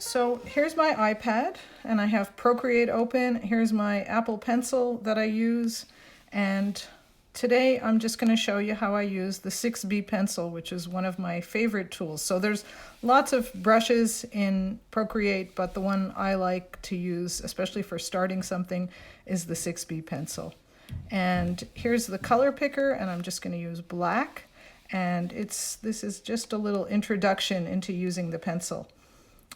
So here's my iPad, and I have Procreate open. Here's my Apple Pencil that I use, and today I'm just going to show you how I use the 6B pencil, which is one of my favorite tools. So there's lots of brushes in Procreate, but the one I like to use, especially for starting something, is the 6B pencil. And here's the color picker, and I'm just going to use black. And this is just a little introduction into using the pencil.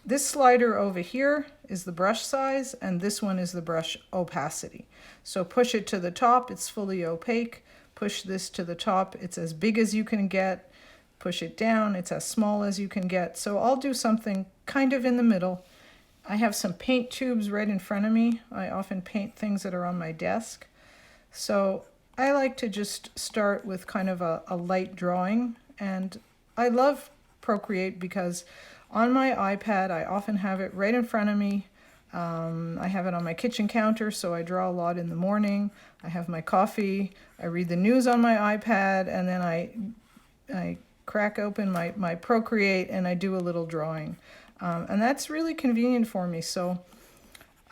This slider over here is the brush size, and this one is the brush opacity. So push it to the top, it's fully opaque. Push this to the top, it's as big as you can get. Push it down, it's as small as you can get. So I'll do something kind of in the middle. I have some paint tubes right in front of me. I often paint things that are on my desk. So I like to just start with kind of a light drawing, and I love Procreate because on my iPad I often have it right in front of me. I have it on my kitchen counter, so I draw a lot in the morning. I have my coffee, I read the news on my iPad, and then I crack open my Procreate and I do a little drawing. And that's really convenient for me. So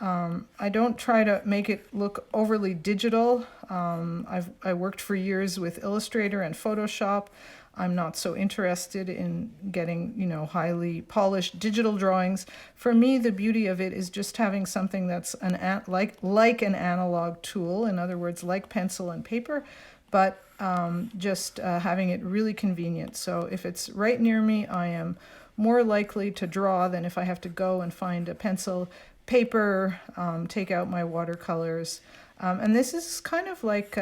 I don't try to make it look overly digital. I worked for years with Illustrator and Photoshop. I'm not so interested in getting, highly polished digital drawings. For me, the beauty of it is just having something that's like an analog tool, in other words, like pencil and paper, but just having it really convenient. So if it's right near me, I am more likely to draw than if I have to go and find a pencil, paper, take out my watercolors. And this is kind of like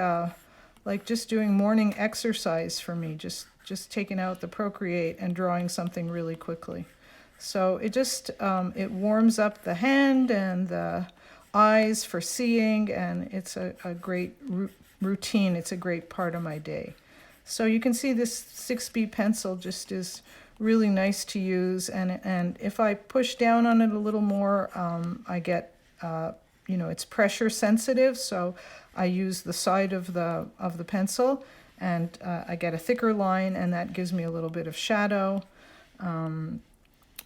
just doing morning exercise for me, just taking out the Procreate and drawing something really quickly. So it just, it warms up the hand and the eyes for seeing, and it's a great routine. It's a great part of my day. So you can see this 6B pencil just is really nice to use, and if I push down on it a little more, I get, it's pressure sensitive, so I use the side of the pencil, and I get a thicker line, and that gives me a little bit of shadow.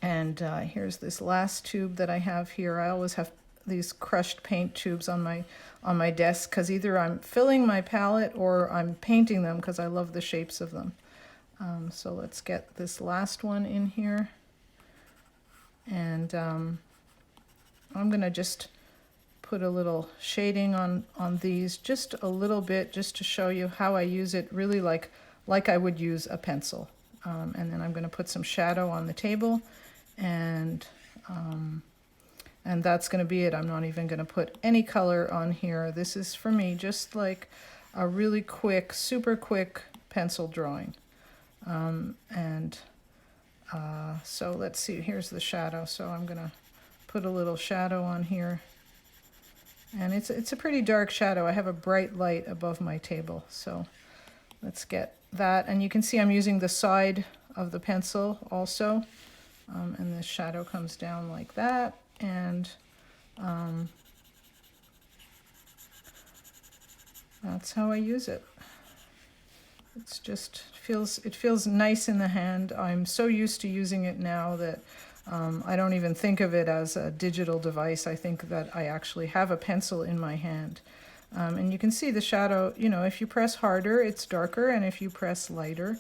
Here's this last tube that I have here. I always have these crushed paint tubes on my desk because either I'm filling my palette or I'm painting them because I love the shapes of them. So let's get this last one in here, and I'm going to just put a little shading on these, just a little bit, just to show you how I use it really like I would use a pencil. And then I'm going to put some shadow on the table, and that's going to be it. I'm not even going to put any color on here. This is for me just like a really quick, super quick pencil drawing. So let's see, here's the shadow. So I'm going to put a little shadow on here. And it's a pretty dark shadow. I have a bright light above my table. So let's get that. And you can see I'm using the side of the pencil also. And the shadow comes down like that. And that's how I use it. It's just it feels nice in the hand. I'm so used to using it now that I don't even think of it as a digital device. I think that I actually have a pencil in my hand. And you can see the shadow, if you press harder, it's darker, and if you press lighter,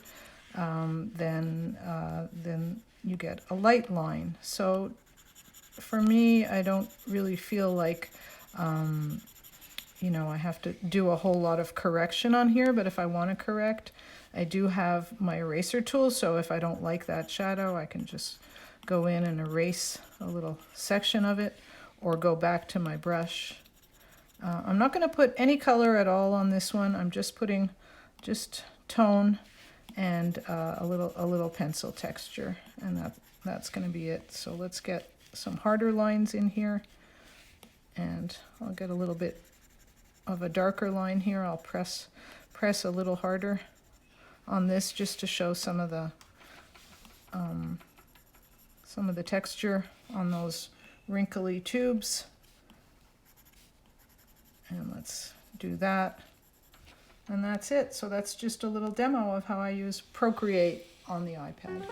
then you get a light line. So for me, I don't really feel like I have to do a whole lot of correction on here, but if I want to correct, I do have my eraser tool, so if I don't like that shadow, I can just go in and erase a little section of it, or go back to my brush. I'm not going to put any color at all on this one. I'm just putting tone and a little pencil texture, and that's going to be it. So let's get some harder lines in here, and I'll get a little bit of a darker line here. I'll press a little harder on this just to show some of the texture on those wrinkly tubes. And let's do that. And that's it. So that's just a little demo of how I use Procreate on the iPad.